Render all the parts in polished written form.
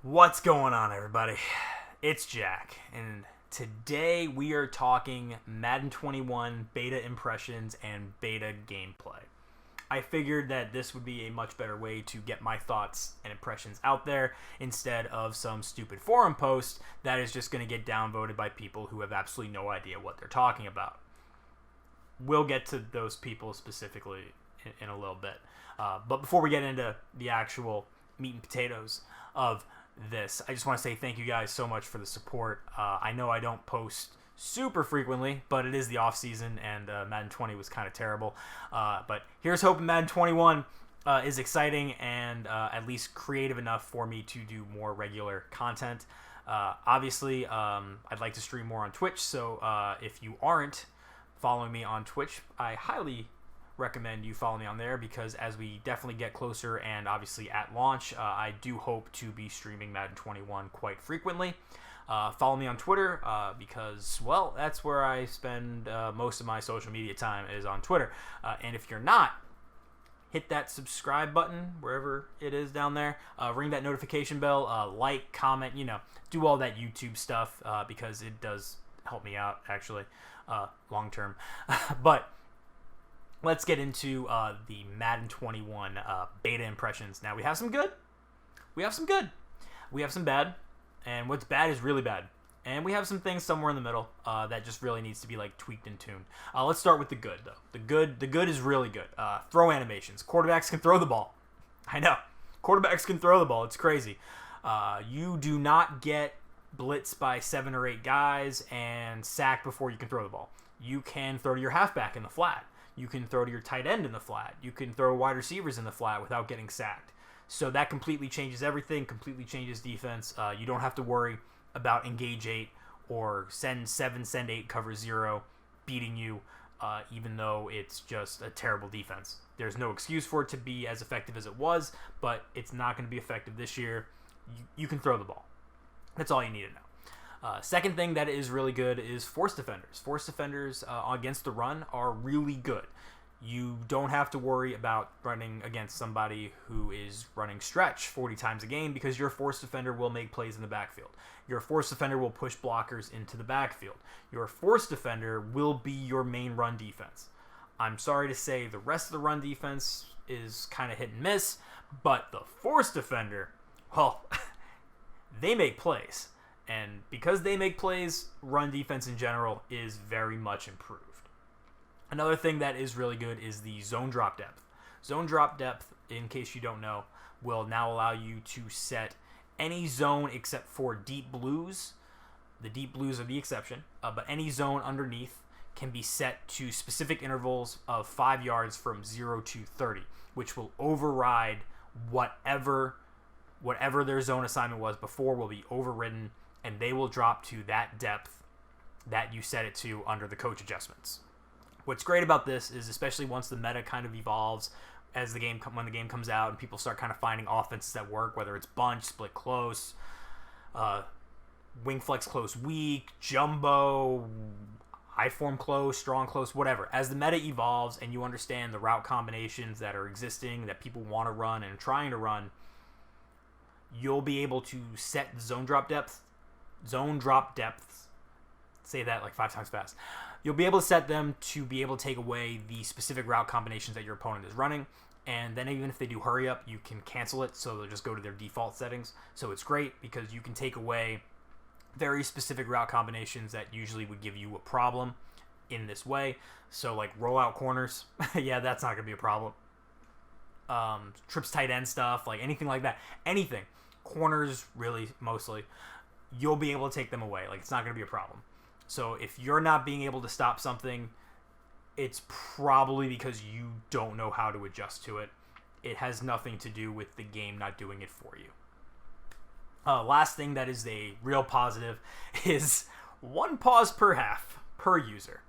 What's going on, everybody? It's Jack, and today we are talking Madden 21 beta impressions and beta gameplay. I figured that this would be a much better way to get my thoughts and impressions out there instead of some stupid forum post that is just going to get downvoted by people who have absolutely no idea what they're talking about. We'll get to those people specifically in a little bit. But before we get into the actual meat and potatoes of this, I just want to say thank you guys so much for the support. I know I don't post super frequently, but it is the off season, and Madden 20 was kind of terrible. But here's hoping Madden 21 is exciting and at least creative enough for me to do more regular content. Obviously, I'd like to stream more on Twitch, so if you aren't following me on Twitch, I highly recommend you follow me on there, because as we definitely get closer and obviously at launch, I do hope to be streaming Madden 21 quite frequently. Follow me on Twitter because, well, that's where I spend most of my social media time, is on Twitter. And if you're not, hit that subscribe button wherever it is down there. Ring that notification bell, like, comment, do all that YouTube stuff because it does help me out, actually, long term. But let's get into the Madden 21 beta impressions. Now, we have some good. We have some good. We have some bad. And what's bad is really bad. And we have some things somewhere in the middle that just really needs to be tweaked and tuned. Let's start with the good, though. The good is really good. Throw animations. Quarterbacks can throw the ball. I know. Quarterbacks can throw the ball. It's crazy. You do not get blitzed by 7 or 8 guys and sacked before you can throw the ball. You can throw to your halfback in the flat. You can throw to your tight end in the flat. You can throw wide receivers in the flat without getting sacked. So that completely changes everything, completely changes defense. You don't have to worry about engage 8 or send 7, send 8, cover 0 beating you, even though it's just a terrible defense. There's no excuse for it to be as effective as it was, but it's not going to be effective this year. You can throw the ball. That's all you need to know. Second thing that is really good is force defenders. Force defenders against the run are really good. You don't have to worry about running against somebody who is running stretch 40 times a game, because your force defender will make plays in the backfield. Your force defender will push blockers into the backfield. Your force defender will be your main run defense. I'm sorry to say the rest of the run defense is kind of hit and miss, but the force defender, well, they make plays. And because they make plays, run defense in general is very much improved. Another thing that is really good is the zone drop depth. Zone drop depth, in case you don't know, will now allow you to set any zone except for deep blues. The deep blues are the exception, but any zone underneath can be set to specific intervals of 5 yards from 0 to 30, which will override whatever their zone assignment was before, will be overridden, and they will drop to that depth that you set it to under the coach adjustments. What's great about this is, especially once the meta kind of evolves as when the game comes out and people start kind of finding offenses that work, whether it's bunch, split close, wing flex close weak, jumbo, high form close, strong close, whatever. As the meta evolves and you understand the route combinations that are existing, that people want to run and are trying to run, you'll be able to set zone drop depths. Say that 5 times fast. You'll be able to set them to be able to take away the specific route combinations that your opponent is running, and then even if they do hurry up, you can cancel it, so they'll just go to their default settings. So it's great because you can take away very specific route combinations that usually would give you a problem in this way. So rollout corners, yeah, that's not going to be a problem. Trips tight end stuff, anything like that. Anything. Corners, really, mostly. You'll be able to take them away. It's not going to be a problem. So if you're not being able to stop something, it's probably because you don't know how to adjust to it. It has nothing to do with the game not doing it for you. Last thing that is a real positive is 1 pause per half per user.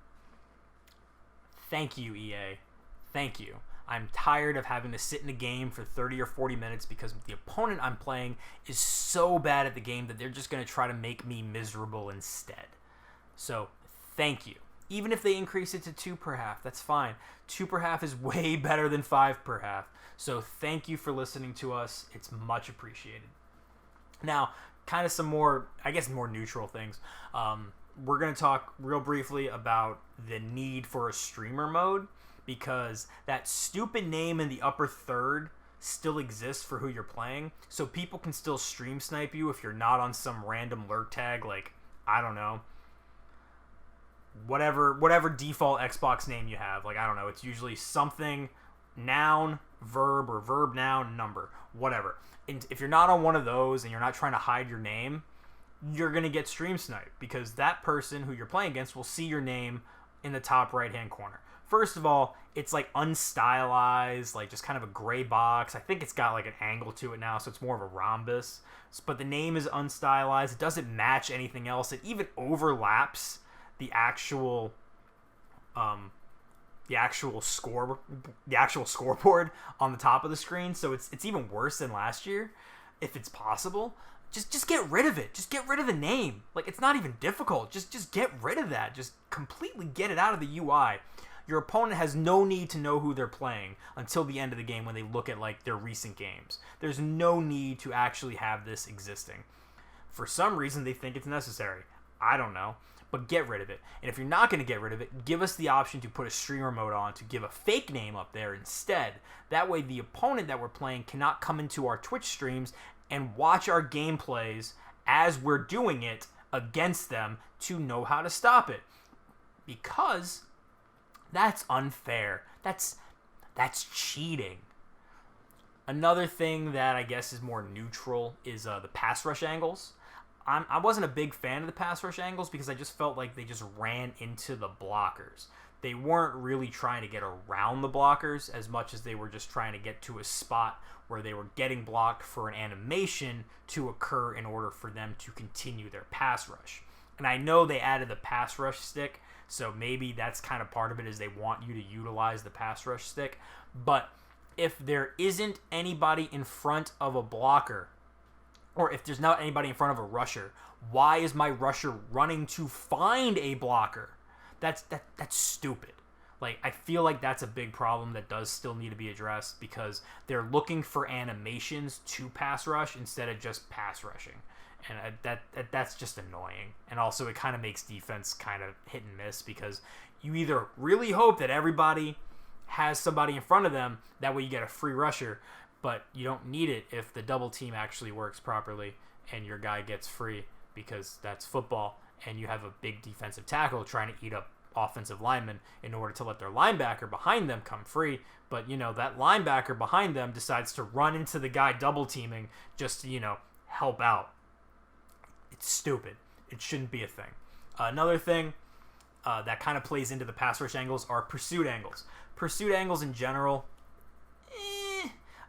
Thank you, EA. Thank you. I'm tired of having to sit in a game for 30 or 40 minutes because the opponent I'm playing is so bad at the game that they're just going to try to make me miserable instead. So, thank you. Even if they increase it to 2 per half, that's fine. 2 per half is way better than 5 per half. So, thank you for listening to us. It's much appreciated. Now, kind of some more, I guess, more neutral things. We're going to talk real briefly about the need for a streamer mode, because that stupid name in the upper third still exists for who you're playing, so people can still stream snipe you if you're not on some random lurk tag, like, I don't know, whatever default Xbox name you have. Like, I don't know, it's usually something noun, verb, or verb, noun, number, whatever. And if you're not on one of those and you're not trying to hide your name, you're going to get stream sniped, because that person who you're playing against will see your name in the top right hand corner. First of all, it's like unstylized, like just kind of a gray box. I think it's got like an angle to it now, so it's more of a rhombus. But the name is unstylized. It doesn't match anything else. It even overlaps the actual scoreboard on the top of the screen. So it's even worse than last year, if it's possible. Just get rid of it. Just get rid of the name. Like, it's not even difficult. Just get rid of that. Just completely get it out of the UI. Your opponent has no need to know who they're playing until the end of the game when they look at, like, their recent games. There's no need to actually have this existing. For some reason, they think it's necessary. I don't know. But get rid of it. And if you're not going to get rid of it, give us the option to put a streamer mode on, to give a fake name up there instead. That way, the opponent that we're playing cannot come into our Twitch streams and watch our gameplays as we're doing it against them to know how to stop it. Because that's unfair. That's cheating. Another thing that I guess is more neutral is the pass rush angles. I wasn't a big fan of the pass rush angles because I just felt like they just ran into the blockers. They weren't really trying to get around the blockers as much as they were just trying to get to a spot where they were getting blocked for an animation to occur in order for them to continue their pass rush. And I know they added the pass rush stick, so maybe that's kind of part of it, is they want you to utilize the pass rush stick. But if there isn't anybody in front of a blocker, or if there's not anybody in front of a rusher, why is my rusher running to find a blocker? That's stupid. Like, I feel like that's a big problem that does still need to be addressed, because they're looking for animations to pass rush instead of just pass rushing. And that's just annoying. And also, it kind of makes defense kind of hit and miss, because you either really hope that everybody has somebody in front of them, that way you get a free rusher, but you don't need it if the double team actually works properly and your guy gets free, because that's football, and you have a big defensive tackle trying to eat up offensive linemen in order to let their linebacker behind them come free. But, that linebacker behind them decides to run into the guy double teaming just to, help out. It's stupid. It shouldn't be a thing. Another thing that kind of plays into the pass rush angles are pursuit angles. Pursuit angles in general,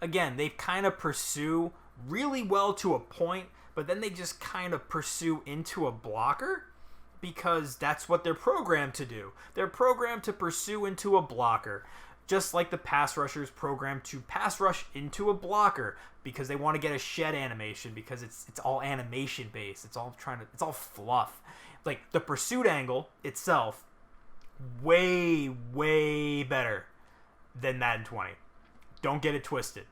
again, they kind of pursue really well to a point, but then they just kind of pursue into a blocker, because that's what they're programmed to do. They're programmed to pursue into a blocker, just like the pass rushers programmed to pass rush into a blocker, because they want to get a shed animation, because it's all animation based. It's all fluff. Like, the pursuit angle itself, way better than Madden 20. Don't get it twisted.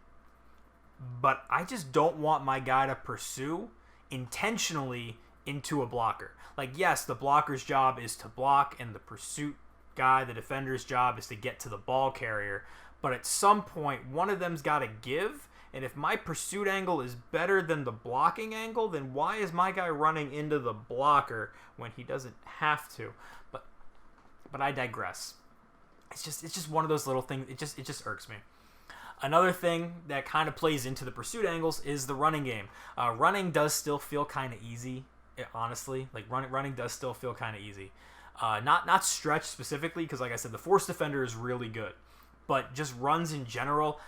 But I just don't want my guy to pursue intentionally into a blocker. Like, yes, the blocker's job is to block, and the pursuit guy, the defender's job, is to get to the ball carrier. But at some point, one of them's got to give. And if my pursuit angle is better than the blocking angle, then why is my guy running into the blocker when he doesn't have to? But I digress. It's just one of those little things. It just irks me. Another thing that kind of plays into the pursuit angles is the running game. Running does still feel kind of easy, honestly. Like, running does still feel kind of easy. Not stretch specifically, because like I said, the force defender is really good. But just runs in general,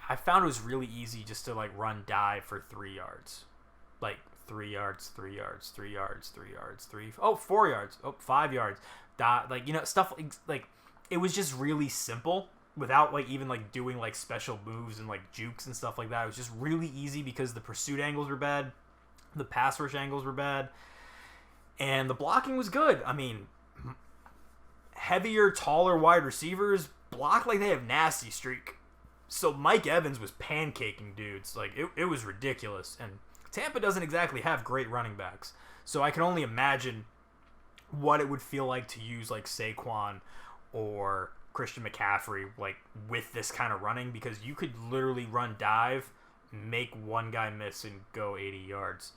I found it was really easy just to, like, run dive for 3 yards. Like, 3 yards, 3 yards, 3 yards, 3 yards, 4 yards, 5 yards. Stuff like it was just really simple, without, like, even, like, doing, like, special moves and, like, jukes and stuff like that. It was just really easy because the pursuit angles were bad, the pass rush angles were bad, and the blocking was good. I mean, heavier, taller wide receivers block like they have nasty streak. So Mike Evans was pancaking dudes. Like, it was ridiculous. And Tampa doesn't exactly have great running backs. So I can only imagine what it would feel like to use like Saquon or Christian McCaffrey like with this kind of running, because you could literally run dive, make one guy miss, and go 80 yards.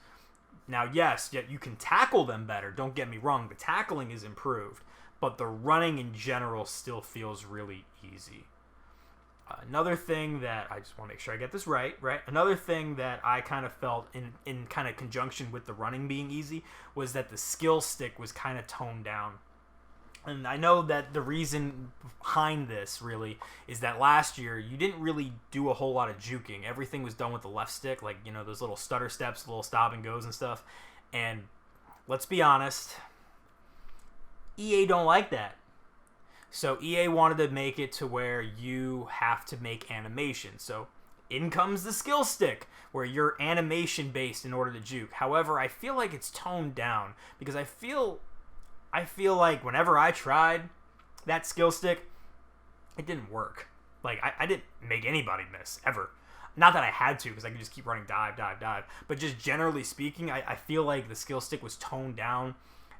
Now, yes, yet you can tackle them better. Don't get me wrong. The tackling is improved, but the running in general still feels really easy. Another thing that I just want to make sure I get this right? Another thing that I kind of felt in kind of conjunction with the running being easy was that the skill stick was kind of toned down. And I know that the reason behind this really is that last year you didn't really do a whole lot of juking. Everything was done with the left stick, like, you know, those little stutter steps, little stop and goes and stuff. And let's be honest, EA don't like that. So EA wanted to make it to where you have to make animation. So in comes the skill stick, where you're animation based in order to juke. However, I feel like it's toned down, because I feel like whenever I tried that skill stick, it didn't work. Like, I didn't make anybody miss, ever. Not that I had to, because I could just keep running dive. But just generally speaking, I feel like the skill stick was toned down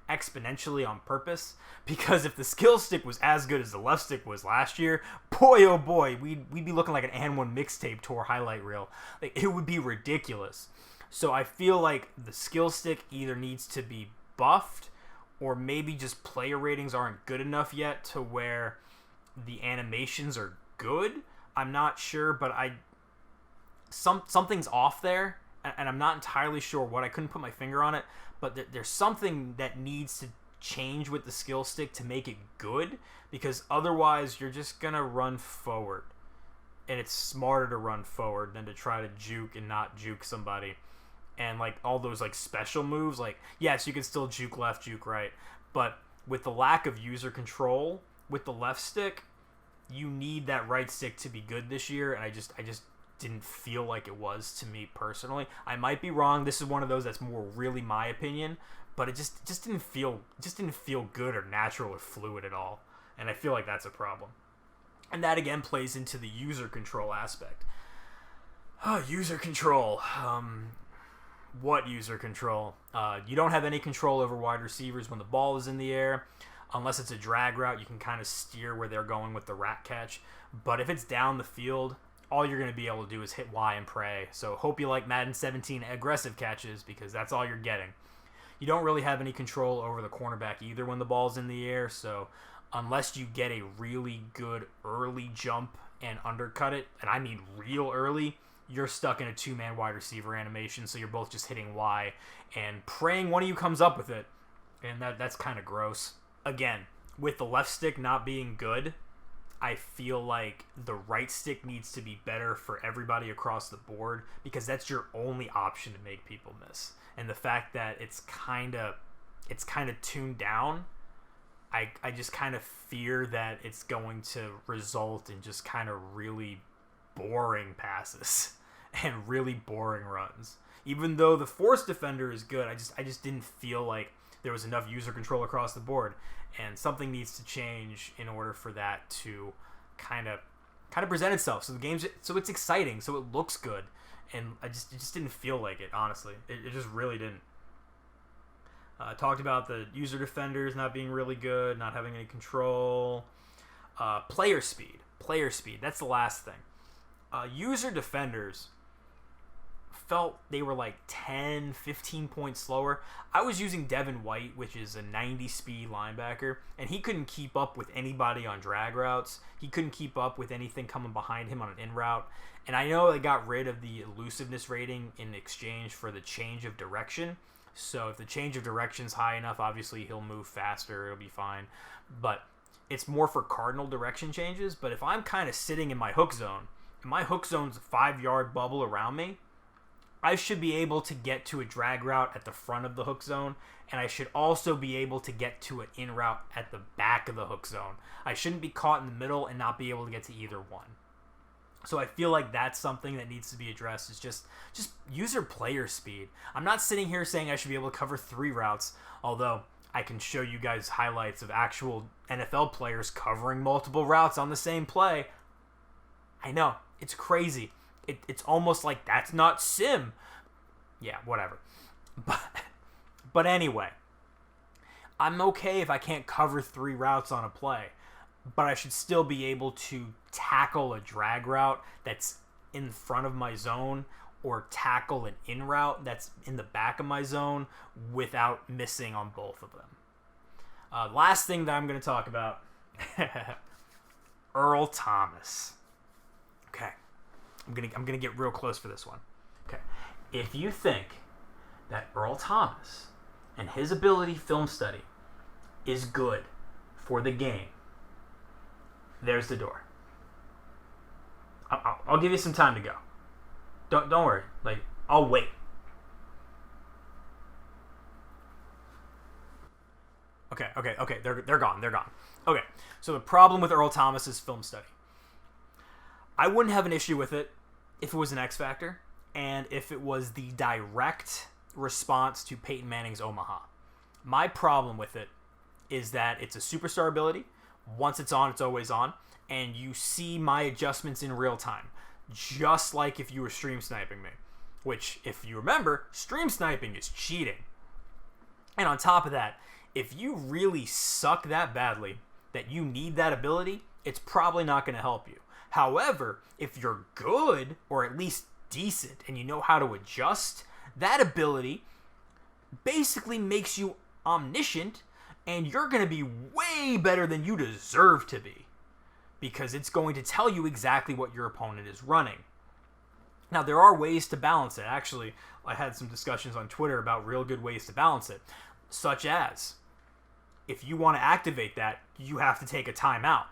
exponentially on purpose, because if the skill stick was as good as the left stick was last year, boy oh boy, we'd be looking like an And One mixtape tour highlight reel. Like, it would be ridiculous. So I feel like the skill stick either needs to be buffed, or maybe just player ratings aren't good enough yet to where the animations are good. I'm not sure, but something's off there, and I'm not entirely sure what. I couldn't put my finger on it, but there's something that needs to change with the skill stick to make it good, because otherwise you're just gonna run forward, and it's smarter to run forward than to try to juke and not juke somebody. And like all those like special moves, like, yes, you can still juke left, juke right, but with the lack of user control with the left stick, you need that right stick to be good this year, and I just didn't feel like it was, to me personally. I might be wrong. This is one of those that's more really my opinion, but it just didn't feel good or natural or fluid at all, and I feel like that's a problem. And that again plays into the user control aspect. User control. What user control? You don't have any control over wide receivers when the ball is in the air. Unless it's a drag route, you can kind of steer where they're going with the rat catch. But if it's down the field, all you're going to be able to do is hit Y and pray. So hope you like Madden 17 aggressive catches, because that's all you're getting. You don't really have any control over the cornerback either when the ball's in the air. So unless you get a really good early jump and undercut it, and I mean real early, you're stuck in a two-man wide receiver animation, so you're both just hitting Y and praying one of you comes up with it, and that's kind of gross. Again, with the left stick not being good, I feel like the right stick needs to be better for everybody across the board, because that's your only option to make people miss. And the fact that it's kind of tuned down, I just kind of fear that it's going to result in just kind of really boring passes and really boring runs. Even though the force defender is good, I just didn't feel like there was enough user control across the board, and something needs to change in order for that to kind of present itself. So the game's, so it's exciting, so it looks good, and it just didn't feel like it, honestly. It just really didn't. Talked about the user defenders not being really good, not having any control. Player speed. That's the last thing. User defenders felt they were like 10, 15 points slower. I was using Devin White, which is a 90 speed linebacker, and he couldn't keep up with anybody on drag routes. He couldn't keep up with anything coming behind him on an in route. And I know they got rid of the elusiveness rating in exchange for the change of direction. So if the change of direction's high enough, obviously he'll move faster, it'll be fine. But it's more for cardinal direction changes. But if I'm kind of sitting in my hook zone, and my hook zone's a 5-yard bubble around me, I should be able to get to a drag route at the front of the hook zone, and I should also be able to get to an in route at the back of the hook zone. I shouldn't be caught in the middle and not be able to get to either one. So I feel like that's something that needs to be addressed, is just user player speed. I'm not sitting here saying I should be able to cover 3 routes, although I can show you guys highlights of actual NFL players covering multiple routes on the same play. I know, it's crazy. It's almost like that's not sim. Yeah, whatever. But anyway, I'm okay if I can't cover 3 routes on a play, but I should still be able to tackle a drag route that's in front of my zone or tackle an in route that's in the back of my zone without missing on both of them. Last thing that I'm going to talk about, Earl Thomas. Okay, I'm gonna get real close for this one. Okay, if you think that Earl Thomas and his ability film study is good for the game, there's the door. I'll give you some time to go. Don't worry. Like, I'll wait. Okay. They're gone. Okay. So the problem with Earl Thomas is film study. I wouldn't have an issue with it if it was an X Factor and if it was the direct response to Peyton Manning's Omaha. My problem with it is that it's a superstar ability. Once it's on, it's always on. And you see my adjustments in real time. Just like if you were stream sniping me. Which, if you remember, stream sniping is cheating. And on top of that, if you really suck that badly that you need that ability, it's probably not going to help you. However, if you're good, or at least decent, and you know how to adjust, that ability basically makes you omniscient, and you're going to be way better than you deserve to be. Because it's going to tell you exactly what your opponent is running. Now, there are ways to balance it. Actually, I had some discussions on Twitter about real good ways to balance it. Such as, if you want to activate that, you have to take a timeout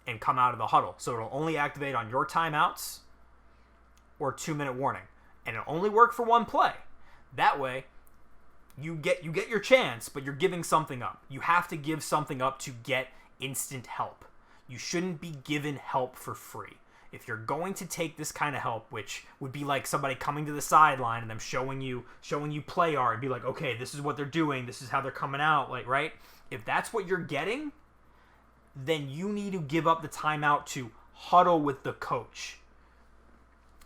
and come out of the huddle. So it'll only activate on your timeouts or 2-minute warning. And it'll only work for one play. That way, you get your chance, but you're giving something up. You have to give something up to get instant help. You shouldn't be given help for free. If you're going to take this kind of help, which would be like somebody coming to the sideline and them showing you play art and be like, okay, this is what they're doing, this is how they're coming out, like, right? If that's what you're getting, then you need to give up the timeout to huddle with the coach.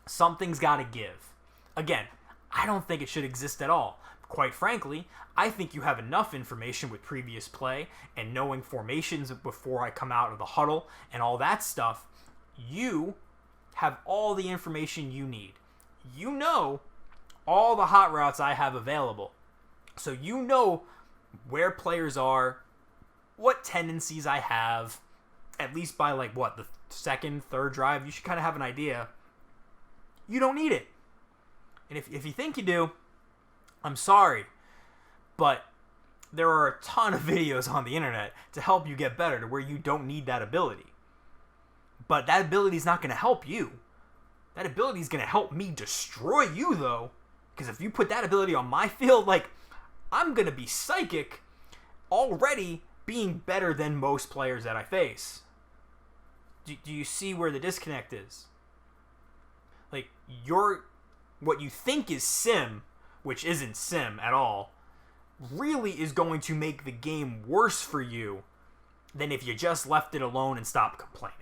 Something's got to give. Again, I don't think it should exist at all. Quite frankly, I think you have enough information with previous play and knowing formations before I come out of the huddle and all that stuff. You have all the information you need. You know all the hot routes I have available. So you know where players are, what tendencies I have, at least by the second, third drive. You should kind of have an idea. You don't need it. And if you think you do, I'm sorry, but there are a ton of videos on the internet to help you get better to where you don't need that ability. But that ability is not going to help you. That ability is going to help me destroy you, though. Because if you put that ability on my field, I'm going to be psychic already being better than most players that I face. Do you see where the disconnect is? What you think is sim, which isn't sim at all, really is going to make the game worse for you than if you just left it alone and stopped complaining.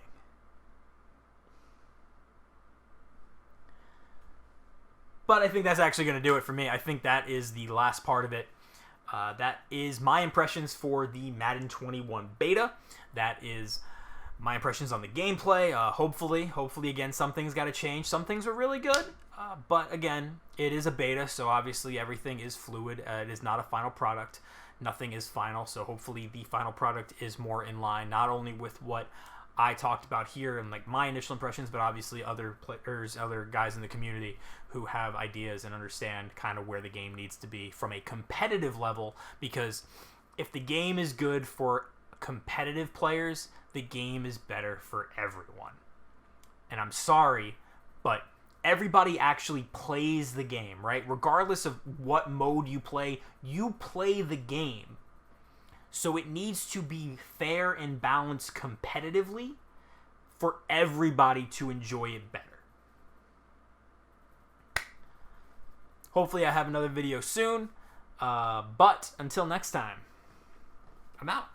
But I think that's actually going to do it for me. I think that is the last part of it. That is my impressions for the Madden 21 beta. That is my impressions on the gameplay. Hopefully, again, some things got to change. Some things are really good. But again, it is a beta, so obviously everything is fluid. It is not a final product. Nothing is final, so hopefully the final product is more in line, not only with what I talked about here and my initial impressions, but obviously other players, other guys in the community who have ideas and understand kind of where the game needs to be from a competitive level. Because if the game is good for competitive players, the game is better for everyone. And I'm sorry, but everybody actually plays the game, right? Regardless of what mode you play the game. So it needs to be fair and balanced competitively for everybody to enjoy it better. Hopefully I have another video soon. But until next time, I'm out.